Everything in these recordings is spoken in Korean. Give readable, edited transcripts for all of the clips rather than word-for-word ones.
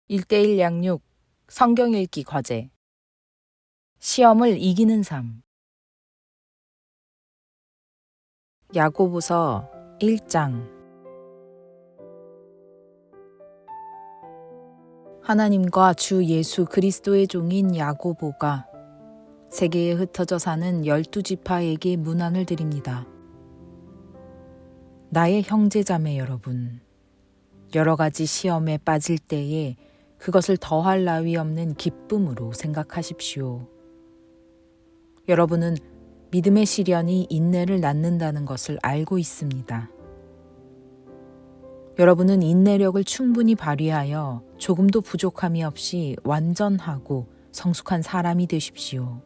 1대1 양육 성경 읽기 과제. 시험을 이기는 삶. 야고보서 1장. 하나님과 주 예수 그리스도의 종인 야고보가 세계에 흩어져 사는 12지파에게 문안을 드립니다. 나의 형제자매 여러분, 여러 가지 시험에 빠질 때에 그것을 더할 나위 없는 기쁨으로 생각하십시오. 여러분은 믿음의 시련이 인내를 낳는다는 것을 알고 있습니다. 여러분은 인내력을 충분히 발휘하여 조금도 부족함이 없이 완전하고 성숙한 사람이 되십시오.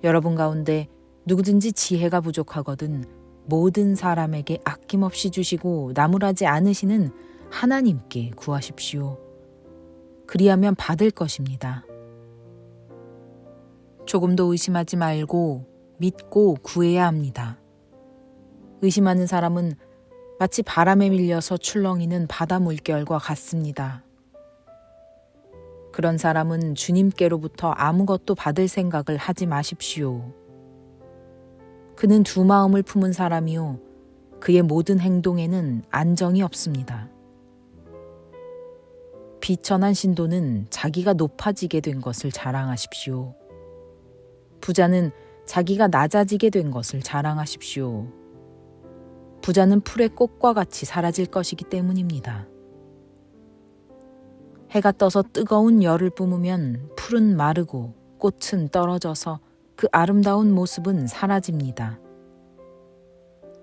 여러분 가운데 누구든지 지혜가 부족하거든 모든 사람에게 아낌없이 주시고 나무라지 않으시는 하나님께 구하십시오. 그리하면 받을 것입니다. 조금도 의심하지 말고 믿고 구해야 합니다. 의심하는 사람은 마치 바람에 밀려서 출렁이는 바다 물결과 같습니다. 그런 사람은 주님께로부터 아무것도 받을 생각을 하지 마십시오. 그는 두 마음을 품은 사람이요, 그의 모든 행동에는 안정이 없습니다. 비천한 신도는 자기가 높아지게 된 것을 자랑하십시오. 부자는 자기가 낮아지게 된 것을 자랑하십시오. 부자는 풀의 꽃과 같이 사라질 것이기 때문입니다. 해가 떠서 뜨거운 열을 뿜으면 풀은 마르고 꽃은 떨어져서 그 아름다운 모습은 사라집니다.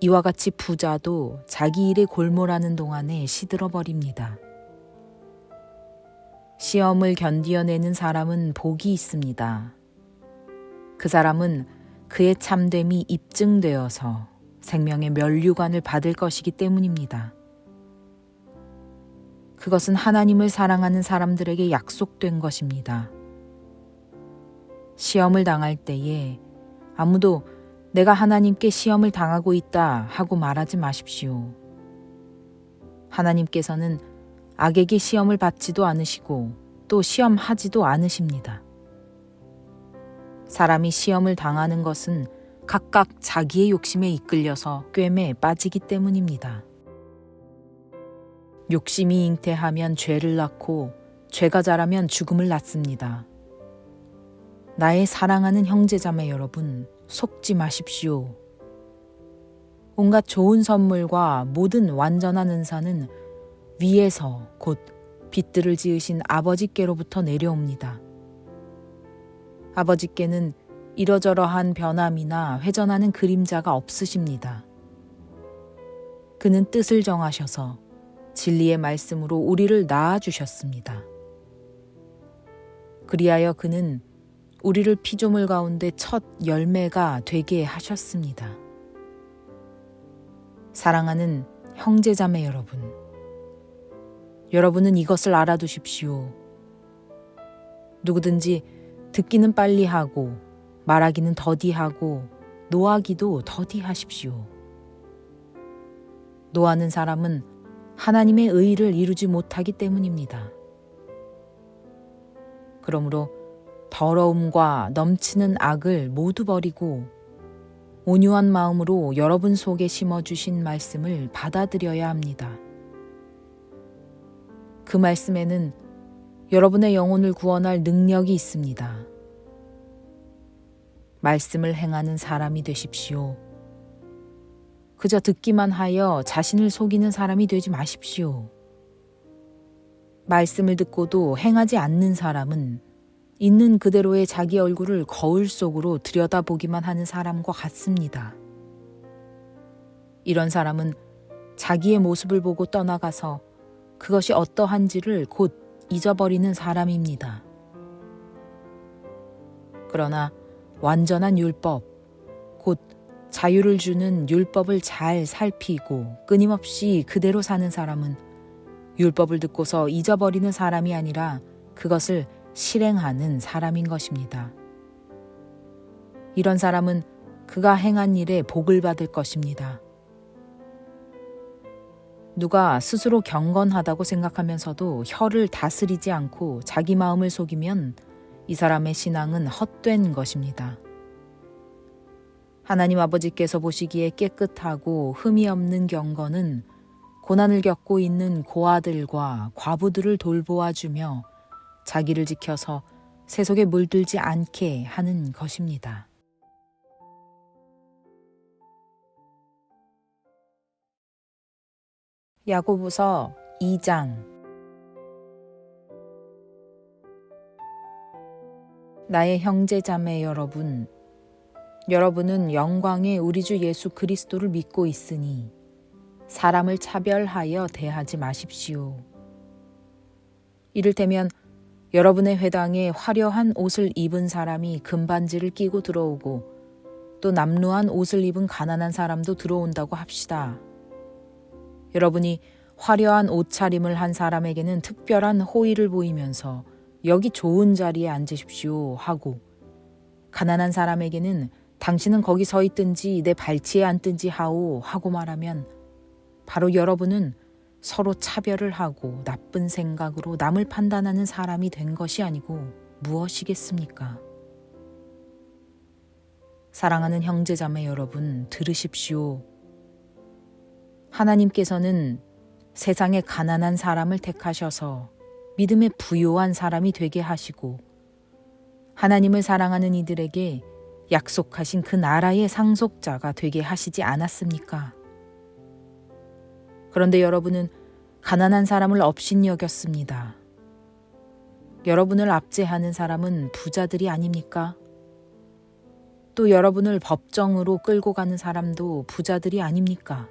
이와 같이 부자도 자기 일에 골몰하는 동안에 시들어버립니다. 시험을 견디어내는 사람은 복이 있습니다. 그 사람은 그의 참됨이 입증되어서 생명의 면류관을 받을 것이기 때문입니다. 그것은 하나님을 사랑하는 사람들에게 약속된 것입니다. 시험을 당할 때에 아무도 내가 하나님께 시험을 당하고 있다 하고 말하지 마십시오. 하나님께서는 악에게 시험을 받지도 않으시고 또 시험하지도 않으십니다. 사람이 시험을 당하는 것은 각각 자기의 욕심에 이끌려서 꿰매에 빠지기 때문입니다. 욕심이 잉태하면 죄를 낳고 죄가 자라면 죽음을 낳습니다. 나의 사랑하는 형제자매 여러분, 속지 마십시오. 온갖 좋은 선물과 모든 완전한 은사는 위에서 곧 빛들을 지으신 아버지께로부터 내려옵니다. 아버지께는 이러저러한 변함이나 회전하는 그림자가 없으십니다. 그는 뜻을 정하셔서 진리의 말씀으로 우리를 낳아주셨습니다. 그리하여 그는 우리를 피조물 가운데 첫 열매가 되게 하셨습니다. 사랑하는 형제자매 여러분, 여러분은 이것을 알아두십시오. 누구든지 듣기는 빨리 하고 말하기는 더디하고 노하기도 더디하십시오. 노하는 사람은 하나님의 의를 이루지 못하기 때문입니다. 그러므로 더러움과 넘치는 악을 모두 버리고 온유한 마음으로 여러분 속에 심어주신 말씀을 받아들여야 합니다. 그 말씀에는 여러분의 영혼을 구원할 능력이 있습니다. 말씀을 행하는 사람이 되십시오. 그저 듣기만 하여 자신을 속이는 사람이 되지 마십시오. 말씀을 듣고도 행하지 않는 사람은 있는 그대로의 자기 얼굴을 거울 속으로 들여다보기만 하는 사람과 같습니다. 이런 사람은 자기의 모습을 보고 떠나가서 그것이 어떠한지를 곧 잊어버리는 사람입니다. 그러나 완전한 율법, 곧 자유를 주는 율법을 잘 살피고 끊임없이 그대로 사는 사람은 율법을 듣고서 잊어버리는 사람이 아니라 그것을 실행하는 사람인 것입니다. 이런 사람은 그가 행한 일에 복을 받을 것입니다. 누가 스스로 경건하다고 생각하면서도 혀를 다스리지 않고 자기 마음을 속이면 이 사람의 신앙은 헛된 것입니다. 하나님 아버지께서 보시기에 깨끗하고 흠이 없는 경건은 고난을 겪고 있는 고아들과 과부들을 돌보아주며 자기를 지켜서 세속에 물들지 않게 하는 것입니다. 야고보서 2장. 나의 형제 자매 여러분, 여러분은 영광의 우리 주 예수 그리스도를 믿고 있으니 사람을 차별하여 대하지 마십시오. 이를테면 여러분의 회당에 화려한 옷을 입은 사람이 금반지를 끼고 들어오고 또 남루한 옷을 입은 가난한 사람도 들어온다고 합시다. 여러분이 화려한 옷차림을 한 사람에게는 특별한 호의를 보이면서 여기 좋은 자리에 앉으십시오 하고, 가난한 사람에게는 당신은 거기 서 있든지 내 발치에 앉든지 하오 하고 말하면 바로 여러분은 서로 차별을 하고 나쁜 생각으로 남을 판단하는 사람이 된 것이 아니고 무엇이겠습니까? 사랑하는 형제자매 여러분, 들으십시오. 하나님께서는 세상에 가난한 사람을 택하셔서 믿음에 부요한 사람이 되게 하시고 하나님을 사랑하는 이들에게 약속하신 그 나라의 상속자가 되게 하시지 않았습니까? 그런데 여러분은 가난한 사람을 업신여겼습니다. 여러분을 압제하는 사람은 부자들이 아닙니까? 또 여러분을 법정으로 끌고 가는 사람도 부자들이 아닙니까?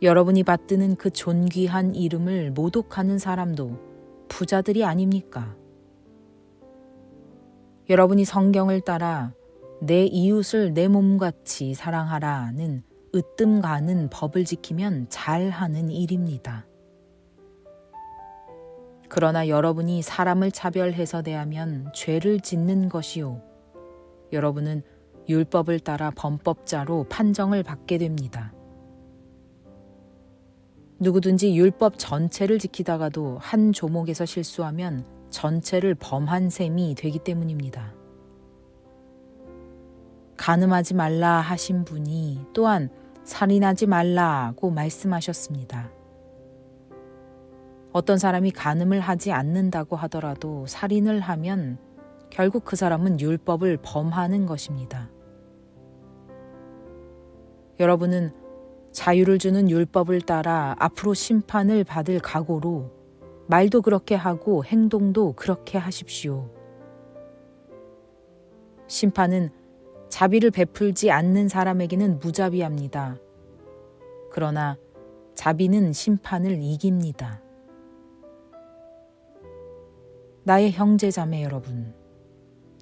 여러분이 받드는 그 존귀한 이름을 모독하는 사람도 부자들이 아닙니까? 여러분이 성경을 따라 내 이웃을 내 몸같이 사랑하라는 으뜸 가는 법을 지키면 잘하는 일입니다. 그러나 여러분이 사람을 차별해서 대하면 죄를 짓는 것이요, 여러분은 율법을 따라 범법자로 판정을 받게 됩니다. 누구든지 율법 전체를 지키다가도 한 조목에서 실수하면 전체를 범한 셈이 되기 때문입니다. 간음하지 말라 하신 분이 또한 살인하지 말라고 말씀하셨습니다. 어떤 사람이 간음을 하지 않는다고 하더라도 살인을 하면 결국 그 사람은 율법을 범하는 것입니다. 여러분은 자유를 주는 율법을 따라 앞으로 심판을 받을 각오로 말도 그렇게 하고 행동도 그렇게 하십시오. 심판은 자비를 베풀지 않는 사람에게는 무자비합니다. 그러나 자비는 심판을 이깁니다. 나의 형제 자매 여러분,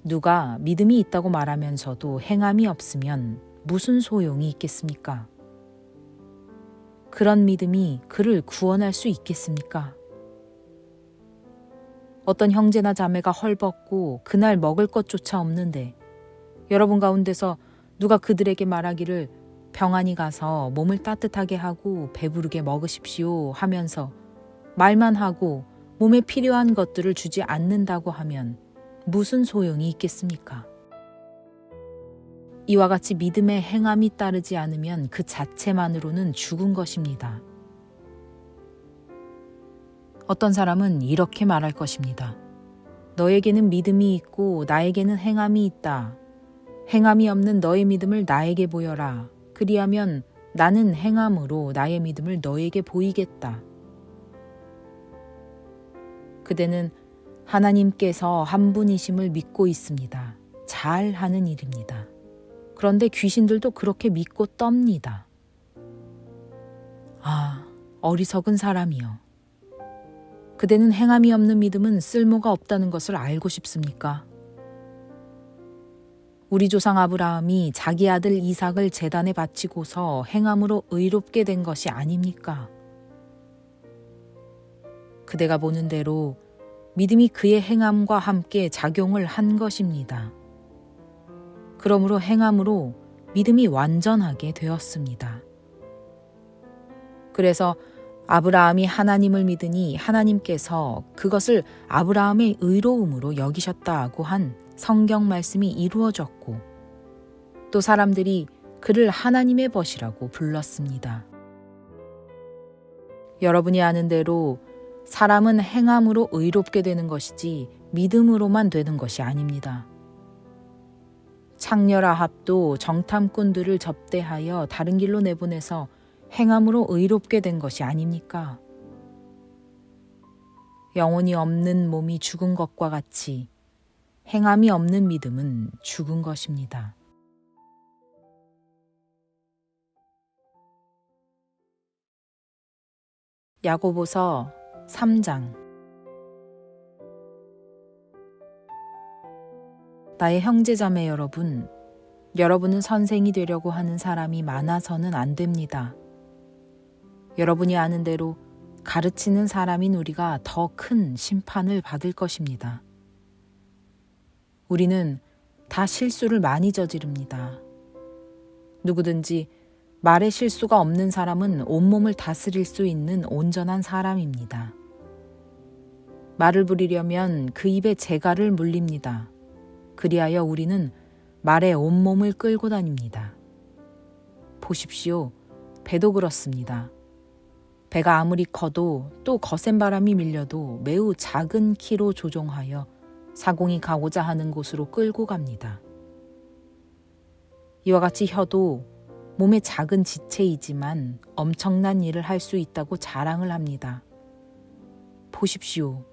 누가 믿음이 있다고 말하면서도 행함이 없으면 무슨 소용이 있겠습니까? 그런 믿음이 그를 구원할 수 있겠습니까? 어떤 형제나 자매가 헐벗고 그날 먹을 것조차 없는데 여러분 가운데서 누가 그들에게 말하기를 평안히 가서 몸을 따뜻하게 하고 배부르게 먹으십시오 하면서 말만 하고 몸에 필요한 것들을 주지 않는다고 하면 무슨 소용이 있겠습니까? 이와 같이 믿음의 행함이 따르지 않으면 그 자체만으로는 죽은 것입니다. 어떤 사람은 이렇게 말할 것입니다. 너에게는 믿음이 있고 나에게는 행함이 있다. 행함이 없는 너의 믿음을 나에게 보여라. 그리하면 나는 행함으로 나의 믿음을 너에게 보이겠다. 그대는 하나님께서 한 분이심을 믿고 있습니다. 잘 하는 일입니다. 그런데 귀신들도 그렇게 믿고 떱니다. 아, 어리석은 사람이여. 그대는 행함이 없는 믿음은 쓸모가 없다는 것을 알고 싶습니까? 우리 조상 아브라함이 자기 아들 이삭을 제단에 바치고서 행함으로 의롭게 된 것이 아닙니까? 그대가 보는 대로 믿음이 그의 행함과 함께 작용을 한 것입니다. 그러므로 행함으로 믿음이 완전하게 되었습니다. 그래서 아브라함이 하나님을 믿으니 하나님께서 그것을 아브라함의 의로움으로 여기셨다고 한 성경 말씀이 이루어졌고, 또 사람들이 그를 하나님의 벗이라고 불렀습니다. 여러분이 아는 대로 사람은 행함으로 의롭게 되는 것이지 믿음으로만 되는 것이 아닙니다. 창녀 라합도 정탐꾼들을 접대하여 다른 길로 내보내서 행함으로 의롭게 된 것이 아닙니까? 영혼이 없는 몸이 죽은 것과 같이 행함이 없는 믿음은 죽은 것입니다. 야고보서 3장. 나의 형제자매 여러분, 여러분은 선생이 되려고 하는 사람이 많아서는 안 됩니다. 여러분이 아는 대로 가르치는 사람인 우리가 더 큰 심판을 받을 것입니다. 우리는 다 실수를 많이 저지릅니다. 누구든지 말에 실수가 없는 사람은 온몸을 다스릴 수 있는 온전한 사람입니다. 말을 부리려면 그 입에 재갈을 물립니다. 그리하여 우리는 말에 온몸을 끌고 다닙니다. 보십시오. 배도 그렇습니다. 배가 아무리 커도 또 거센 바람이 밀려도 매우 작은 키로 조종하여 사공이 가고자 하는 곳으로 끌고 갑니다. 이와 같이 혀도 몸의 작은 지체이지만 엄청난 일을 할 수 있다고 자랑을 합니다. 보십시오.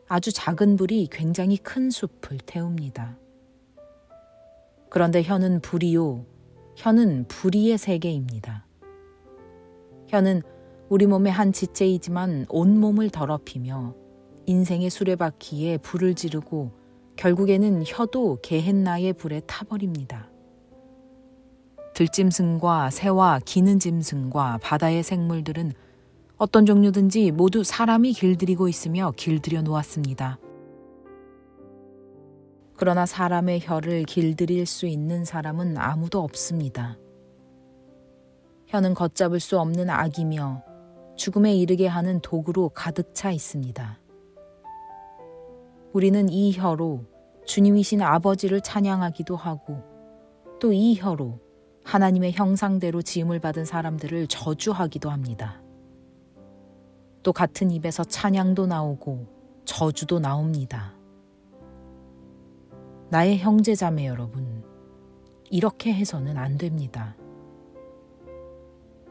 아주 작은 불이 굉장히 큰 숲을 태웁니다. 그런데 혀는 불이요. 혀는 불의의 세계입니다. 혀는 우리 몸의 한 지체이지만 온몸을 더럽히며 인생의 수레바퀴에 불을 지르고 결국에는 혀도 게헨나의 불에 타버립니다. 들짐승과 새와 기는 짐승과 바다의 생물들은 어떤 종류든지 모두 사람이 길들이고 있으며 길들여 놓았습니다. 그러나 사람의 혀를 길들일 수 있는 사람은 아무도 없습니다. 혀는 걷잡을 수 없는 악이며 죽음에 이르게 하는 도구로 가득 차 있습니다. 우리는 이 혀로 주님이신 아버지를 찬양하기도 하고 또 이 혀로 하나님의 형상대로 지음을 받은 사람들을 저주하기도 합니다. 또 같은 입에서 찬양도 나오고 저주도 나옵니다. 나의 형제자매 여러분, 이렇게 해서는 안 됩니다.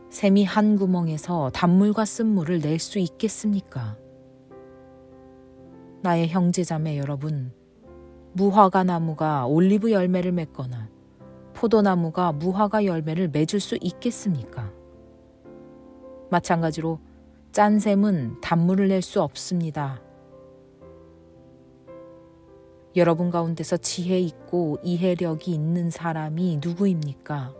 샘이 한 구멍에서 단물과 쓴물을 낼 수 있겠습니까? 나의 형제자매 여러분, 무화과 나무가 올리브 열매를 맺거나 포도나무가 무화과 열매를 맺을 수 있겠습니까? 마찬가지로 짠 샘은 단물을 낼 수 없습니다. 여러분 가운데서 지혜 있고 이해력이 있는 사람이 누구입니까?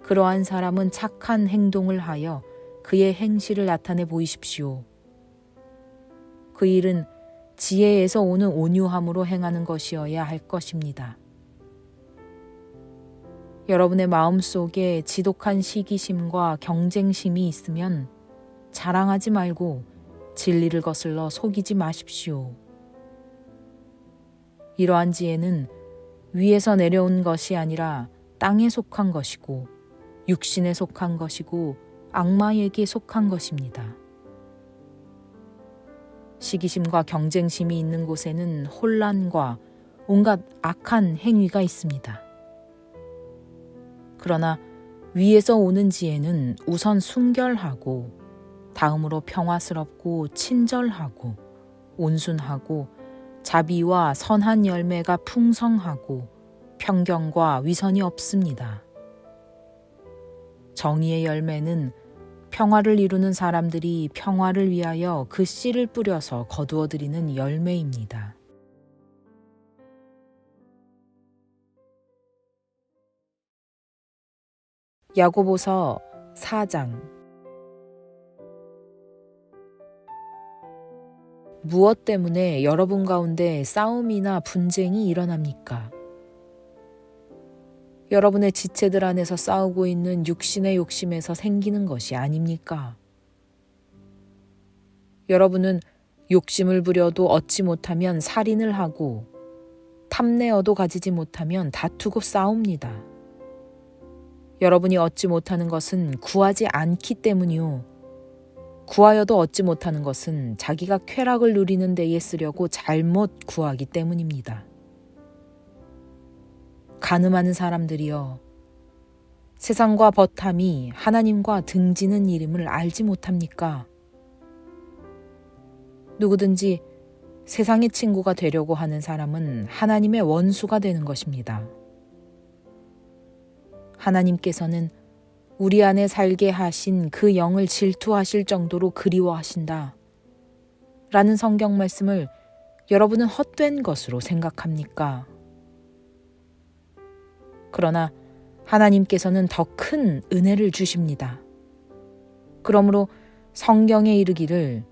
그러한 사람은 착한 행동을 하여 그의 행실을 나타내 보이십시오. 그 일은 지혜에서 오는 온유함으로 행하는 것이어야 할 것입니다. 여러분의 마음속에 지독한 시기심과 경쟁심이 있으면 자랑하지 말고 진리를 거슬러 속이지 마십시오. 이러한 지혜는 위에서 내려온 것이 아니라 땅에 속한 것이고 육신에 속한 것이고 악마에게 속한 것입니다. 시기심과 경쟁심이 있는 곳에는 혼란과 온갖 악한 행위가 있습니다. 그러나 위에서 오는 지혜는 우선 순결하고 다음으로 평화스럽고 친절하고 온순하고 자비와 선한 열매가 풍성하고 편견과 위선이 없습니다. 정의의 열매는 평화를 이루는 사람들이 평화를 위하여 그 씨를 뿌려서 거두어들이는 열매입니다. 야고보서 4장. 무엇 때문에 여러분 가운데 싸움이나 분쟁이 일어납니까? 여러분의 지체들 안에서 싸우고 있는 육신의 욕심에서 생기는 것이 아닙니까? 여러분은 욕심을 부려도 얻지 못하면 살인을 하고 탐내어도 가지지 못하면 다투고 싸웁니다. 여러분이 얻지 못하는 것은 구하지 않기 때문이요. 구하여도 얻지 못하는 것은 자기가 쾌락을 누리는 데에 쓰려고 잘못 구하기 때문입니다. 간음하는 사람들이여, 세상과 벗함이 하나님과 등지는 일임을 알지 못합니까? 누구든지 세상의 친구가 되려고 하는 사람은 하나님의 원수가 되는 것입니다. 하나님께서는 우리 안에 살게 하신 그 영을 질투하실 정도로 그리워하신다 라는 성경 말씀을 여러분은 헛된 것으로 생각합니까? 그러나 하나님께서는 더 큰 은혜를 주십니다. 그러므로 성경에 이르기를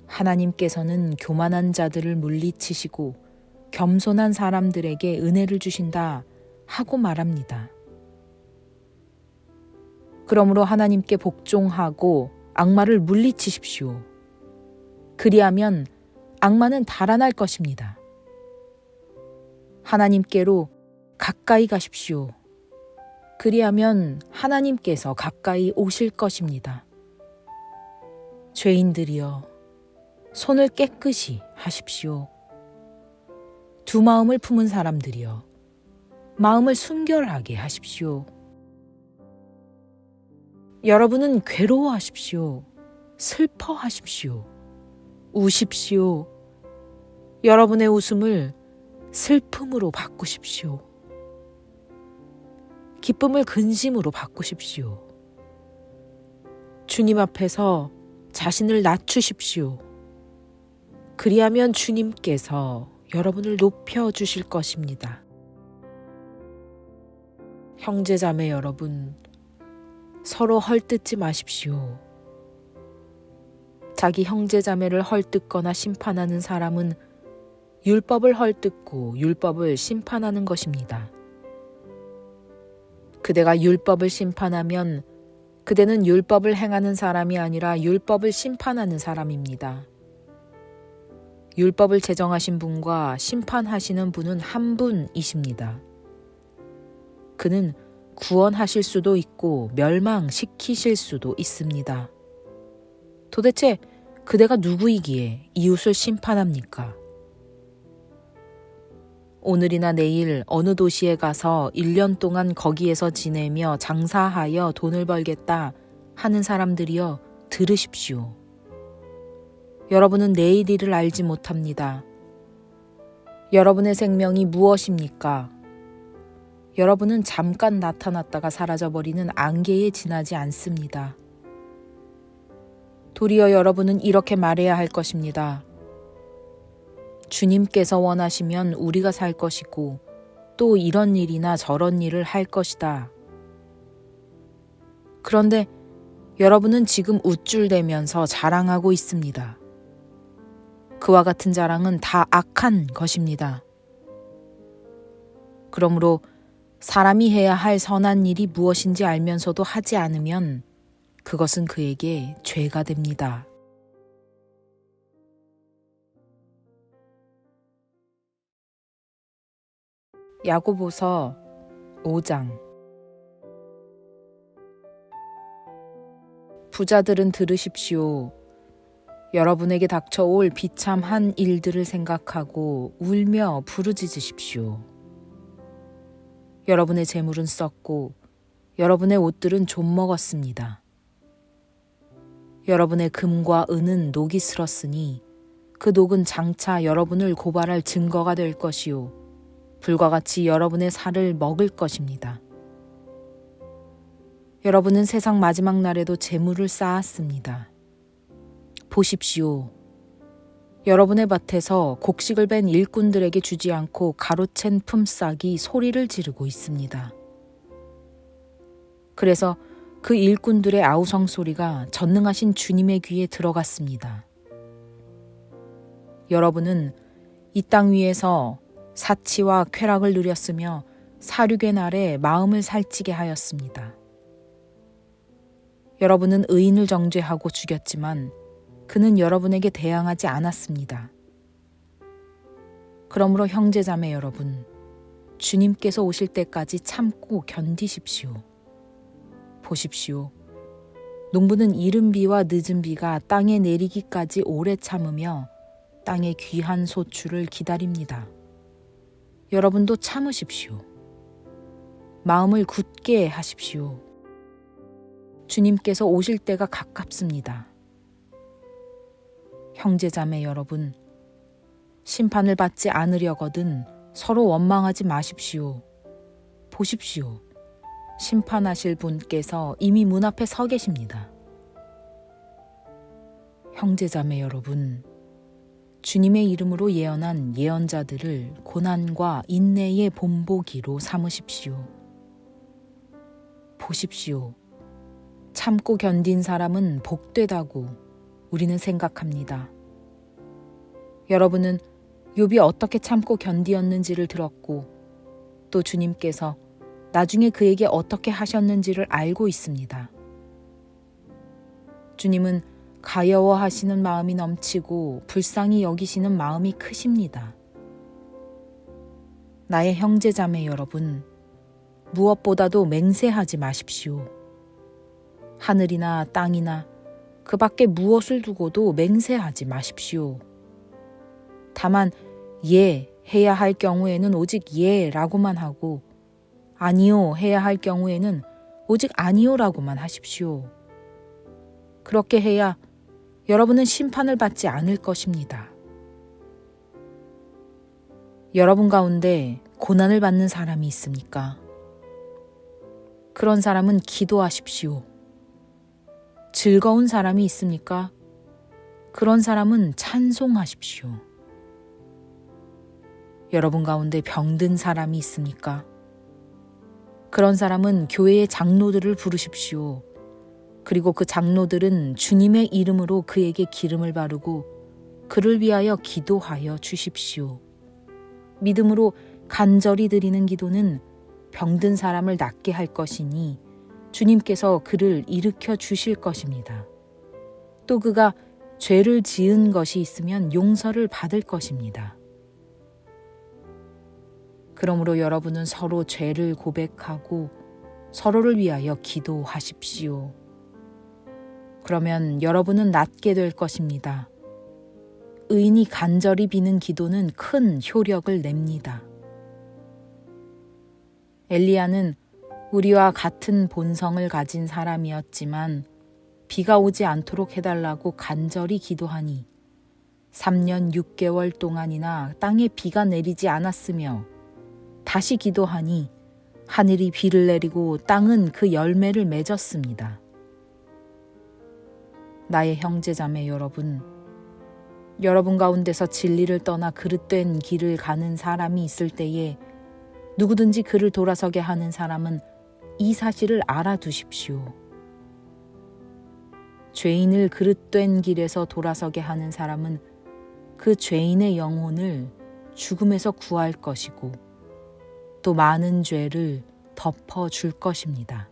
하나님께서는 교만한 자들을 물리치시고 겸손한 사람들에게 은혜를 주신다 하고 말합니다. 그러므로 하나님께 복종하고 악마를 물리치십시오. 그리하면 악마는 달아날 것입니다. 하나님께로 가까이 가십시오. 그리하면 하나님께서 가까이 오실 것입니다. 죄인들이여, 손을 깨끗이 하십시오. 두 마음을 품은 사람들이여, 마음을 순결하게 하십시오. 여러분은 괴로워하십시오. 슬퍼하십시오. 우십시오. 여러분의 웃음을 슬픔으로 바꾸십시오. 기쁨을 근심으로 바꾸십시오. 주님 앞에서 자신을 낮추십시오. 그리하면 주님께서 여러분을 높여주실 것입니다. 형제자매 여러분, 서로 헐뜯지 마십시오. 자기 형제자매를 헐뜯거나 심판하는 사람은 율법을 헐뜯고 율법을 심판하는 것입니다. 그대가 율법을 심판하면 그대는 율법을 행하는 사람이 아니라 율법을 심판하는 사람입니다. 율법을 제정하신 분과 심판하시는 분은 한 분이십니다. 그는 구원하실 수도 있고 멸망시키실 수도 있습니다. 도대체 그대가 누구이기에 이웃을 심판합니까? 오늘이나 내일 어느 도시에 가서 1년 동안 거기에서 지내며 장사하여 돈을 벌겠다 하는 사람들이여 들으십시오. 여러분은 내일 일을 알지 못합니다. 여러분의 생명이 무엇입니까? 여러분은 잠깐 나타났다가 사라져버리는 안개에 지나지 않습니다. 도리어 여러분은 이렇게 말해야 할 것입니다. 주님께서 원하시면 우리가 살 것이고 또 이런 일이나 저런 일을 할 것이다. 그런데 여러분은 지금 우쭐대면서 자랑하고 있습니다. 그와 같은 자랑은 다 악한 것입니다. 그러므로 사람이 해야 할 선한 일이 무엇인지 알면서도 하지 않으면 그것은 그에게 죄가 됩니다. 야고보서 5장. 부자들은 들으십시오. 여러분에게 닥쳐올 비참한 일들을 생각하고 울며 부르짖으십시오. 여러분의 재물은 썩고 여러분의 옷들은 좀 먹었습니다. 여러분의 금과 은은 녹이 슬었으니 그 녹은 장차 여러분을 고발할 증거가 될 것이요 불과 같이 여러분의 살을 먹을 것입니다. 여러분은 세상 마지막 날에도 재물을 쌓았습니다. 보십시오. 여러분의 밭에서 곡식을 벤 일꾼들에게 주지 않고 가로챈 품삯이 소리를 지르고 있습니다. 그래서 그 일꾼들의 아우성 소리가 전능하신 주님의 귀에 들어갔습니다. 여러분은 이 땅 위에서 사치와 쾌락을 누렸으며 사륙의 날에 마음을 살찌게 하였습니다. 여러분은 의인을 정죄하고 죽였지만 그는 여러분에게 대항하지 않았습니다. 그러므로 형제자매 여러분, 주님께서 오실 때까지 참고 견디십시오. 보십시오. 농부는 이른 비와 늦은 비가 땅에 내리기까지 오래 참으며 땅의 귀한 소출을 기다립니다. 여러분도 참으십시오. 마음을 굳게 하십시오. 주님께서 오실 때가 가깝습니다. 형제자매 여러분, 심판을 받지 않으려거든 서로 원망하지 마십시오. 보십시오. 심판하실 분께서 이미 문 앞에 서 계십니다. 형제자매 여러분, 주님의 이름으로 예언한 예언자들을 고난과 인내의 본보기로 삼으십시오. 보십시오. 참고 견딘 사람은 복되다고 우리는 생각합니다. 여러분은 욥이 어떻게 참고 견디었는지를 들었고 또 주님께서 나중에 그에게 어떻게 하셨는지를 알고 있습니다. 주님은 가여워하시는 마음이 넘치고 불쌍히 여기시는 마음이 크십니다. 나의 형제자매 여러분, 무엇보다도 맹세하지 마십시오. 하늘이나 땅이나 그 밖에 무엇을 두고도 맹세하지 마십시오. 다만 예 해야 할 경우에는 오직 예라고만 하고 아니요 해야 할 경우에는 오직 아니요라고만 하십시오. 그렇게 해야 여러분은 심판을 받지 않을 것입니다. 여러분 가운데 고난을 받는 사람이 있습니까? 그런 사람은 기도하십시오. 즐거운 사람이 있습니까? 그런 사람은 찬송하십시오. 여러분 가운데 병든 사람이 있습니까? 그런 사람은 교회의 장로들을 부르십시오. 그리고 그 장로들은 주님의 이름으로 그에게 기름을 바르고 그를 위하여 기도하여 주십시오. 믿음으로 간절히 드리는 기도는 병든 사람을 낫게 할 것이니 주님께서 그를 일으켜 주실 것입니다. 또 그가 죄를 지은 것이 있으면 용서를 받을 것입니다. 그러므로 여러분은 서로 죄를 고백하고 서로를 위하여 기도하십시오. 그러면 여러분은 낫게 될 것입니다. 의인이 간절히 비는 기도는 큰 효력을 냅니다. 엘리야는 우리와 같은 본성을 가진 사람이었지만 비가 오지 않도록 해달라고 간절히 기도하니 3년 6개월 동안이나 땅에 비가 내리지 않았으며 다시 기도하니 하늘이 비를 내리고 땅은 그 열매를 맺었습니다. 나의 형제자매 여러분, 여러분 가운데서 진리를 떠나 그릇된 길을 가는 사람이 있을 때에 누구든지 그를 돌아서게 하는 사람은 이 사실을 알아두십시오. 죄인을 그릇된 길에서 돌아서게 하는 사람은 그 죄인의 영혼을 죽음에서 구할 것이고 또 많은 죄를 덮어줄 것입니다.